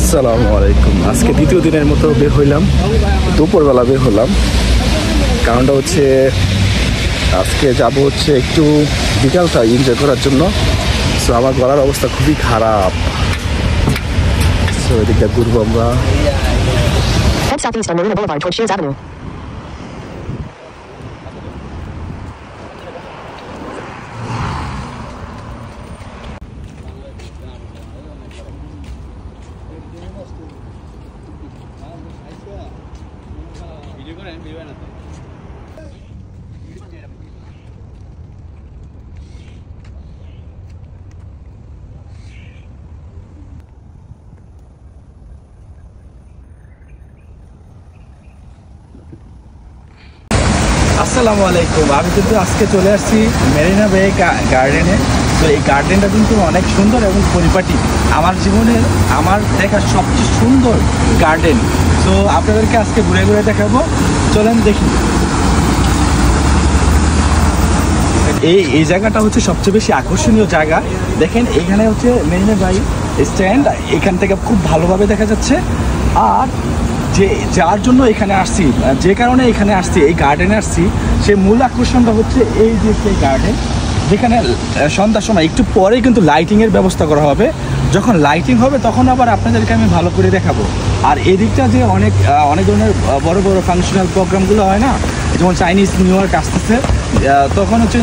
আসসালামু আলাইকুম। আজকে দ্বিতীয় দিনের মতো বের হইলাম, দুপুরবেলা বের হলাম। কারণটা হচ্ছে আজকে যাব হচ্ছে একটু বিকালটা এনজয় করার জন্য। সো আমার গলার অবস্থা খুবই খারাপ। সো এদিকটা ঘুরবো আমরা। Head southeast on Marina Boulevard towards Shields Avenue. আসসালামু আলাইকুম। আমি কিন্তু আজকে চলে আসছি মেরিনা বে গার্ডেনে। তো এই গার্ডেনটা কিন্তু অনেক সুন্দর এবং পরিপাটি। আমার জীবনের দেখা সবচেয়ে সুন্দর গার্ডেন। তো আপনাদেরকে আজকে ঘুরে ঘুরে দেখাবো, চলেন দেখি। এই জায়গাটা হচ্ছে সবচেয়ে বেশি আকর্ষণীয় জায়গা। দেখেন এখানে হচ্ছে মেরিনা বে স্ট্যান্ড, এখান থেকে খুব ভালোভাবে দেখা যাচ্ছে। আর যার জন্য এখানে আসছি, যে কারণে এখানে আসছি, এই গার্ডেনে আসছি, সেই মূল আকর্ষণটা হচ্ছে এই যে সেই গার্ডেন, যেখানে সন্ধ্যার সময় একটু পরেই কিন্তু লাইটিংয়ের ব্যবস্থা করা হবে। যখন লাইটিং হবে তখন আবার আপনাদেরকে আমি ভালো করে দেখাবো। আর এদিকটা যে অনেক ধরনের বড় বড় ফাংশনাল প্রোগ্রামগুলো হয় না, যেমন চাইনিজ নিউ ইয়ার আসতেছে, তখন হচ্ছে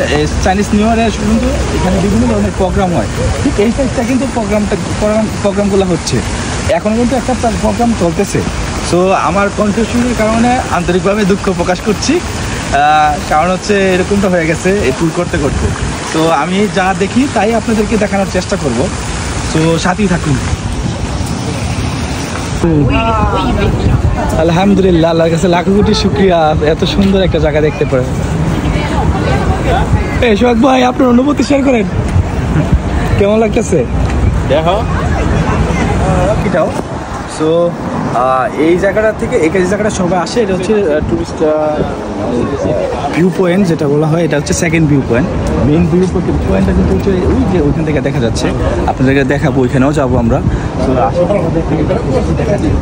চাইনিজ নিউ ইয়ারে কিন্তু এখানে বিভিন্ন ধরনের প্রোগ্রাম হয়। ঠিক এই সাইডটা কিন্তু প্রোগ্রামগুলো হচ্ছে। এখন কিন্তু একটা প্রোগ্রাম চলতেছে। সো আমার কনফিউশনের কারণে আন্তরিকভাবে দুঃখ প্রকাশ করছি, কারণ হচ্ছে এরকমটা হয়ে গেছে এই ট্যুর করতে করতে। তো আমি যা দেখি তাই আপনাদেরকে দেখানোর চেষ্টা করব। তো সাথেই থাকুন। আলহামদুলিল্লাহ, আল্লাহর কাছে লাখো কোটি শুকরিয়া, এত সুন্দর একটা জায়গা দেখতে পারে। এই সোহাগ ভাই, আপনার অনুভূতি শেয়ার করেন, কেমন লাগতেছে দেখো এটাও। সো এই জায়গাটা থেকে এই জায়গাটা সবাই আসে। এটা হচ্ছে টুরিস্ট ভিউ পয়েন্ট যেটা বলা হয়, এটা হচ্ছে second view point. Main view পয়েন্টটা কিন্তু হচ্ছে ওই যে ওইখান থেকে দেখা যাচ্ছে, আপনাদেরকে দেখাবো, ওইখানেও যাবো আমরা। তো আশেপাশে আমাদের থেকে দেখা যায়।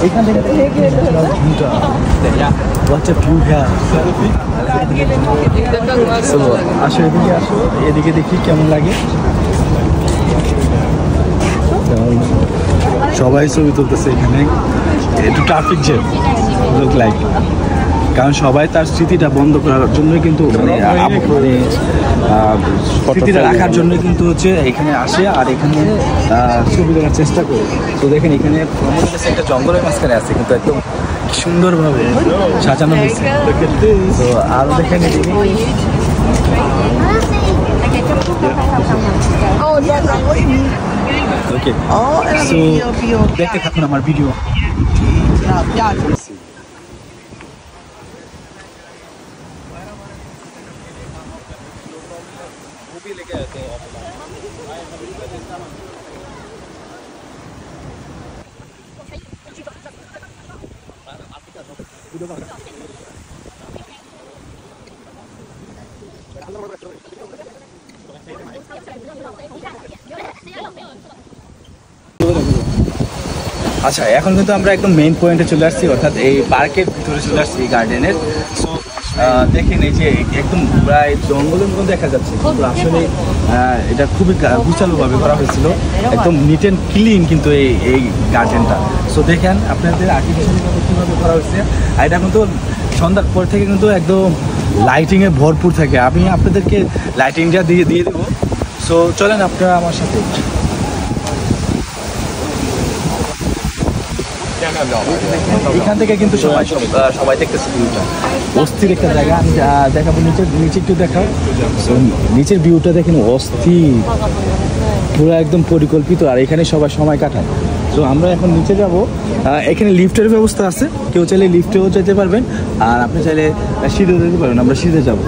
এখান থেকে আসো, এদিকে আসো, এদিকে দেখি কেমন লাগে। সবাই ছবি তুলতেছে এখানে, একটু ট্রাফিক জ্যাম লুক লাইক, কারণ সবাই তার স্মৃতিটা বন্ধ করার জন্যই কিন্তু স্মৃতিটা রাখার জন্য কিন্তু হচ্ছে এখানে আসে আর এখানে ছবি তোলার চেষ্টা করে। তো দেখেন এখানে একটা জঙ্গলের মাঝখানে আছে, কিন্তু একদম সুন্দরভাবে সাজানো হয়েছে। তো আরও দেখেন ওকে, দেখতে থাকুন আমার ভিডিও। আচ্ছা, এখন কিন্তু আমরা একদম মেইন পয়েন্টে চলে আসছি, অর্থাৎ এই পার্কের ভিতরে চলে আসছি, এই গার্ডেনের। সো দেখেন এই যে একদম প্রায় জঙ্গলের মতো দেখা যাচ্ছে, কিন্তু আসলে এটা খুবই গুছালোভাবে করা হয়েছিল, একদম নিট অ্যান্ড ক্লিন কিন্তু এই গার্ডেনটা। সো দেখেন আপনাদের আর্টিফিশিয়ালভাবে কীভাবে করা হয়েছে। আর এটা কিন্তু সন্ধ্যার পর থেকে কিন্তু একদম লাইটিংয়ে ভরপুর থাকে। আমি আপনাদেরকে লাইটিংটা দিয়ে দেবো। সো চলেন আপনারা আমার সাথে। এখান থেকে কিন্তু সবাই দেখতেছে ভিউটা, অস্থির একটা জায়গা। আমি দেখাবো নিচে একটু দেখাও। নিচের ভিউটা দেখেন, অস্থির, পুরো একদম পরিকল্পিত। আর এখানে সবাই সময় কাটায়। তো আমরা এখন নিচে যাব। এখানে লিফটের ব্যবস্থা আছে, কেউ চাইলে লিফটেও যেতে পারবেন, আর আপনি চাইলে সিঁড়ে যেতে পারবেন। আমরা সিঁড়ে যাব।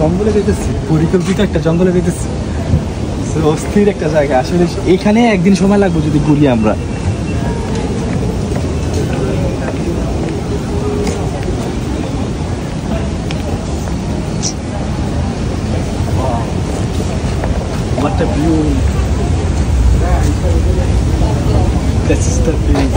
জঙ্গলে যেতেছি, পরিকল্পিত একটা জঙ্গলে যেতেছি। অস্থির একটা জায়গা আসলে। এখানে একদিন সময় লাগবে যদি ঘুরি আমরা। the view. This is the view.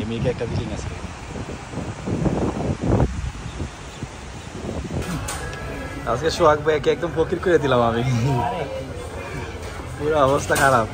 মেয়েকে একটা ফিলিং আছে। আজকে সোহাগ ভাইকে একদম ফকির করে দিলাম আমি, পুরো অবস্থা খারাপ।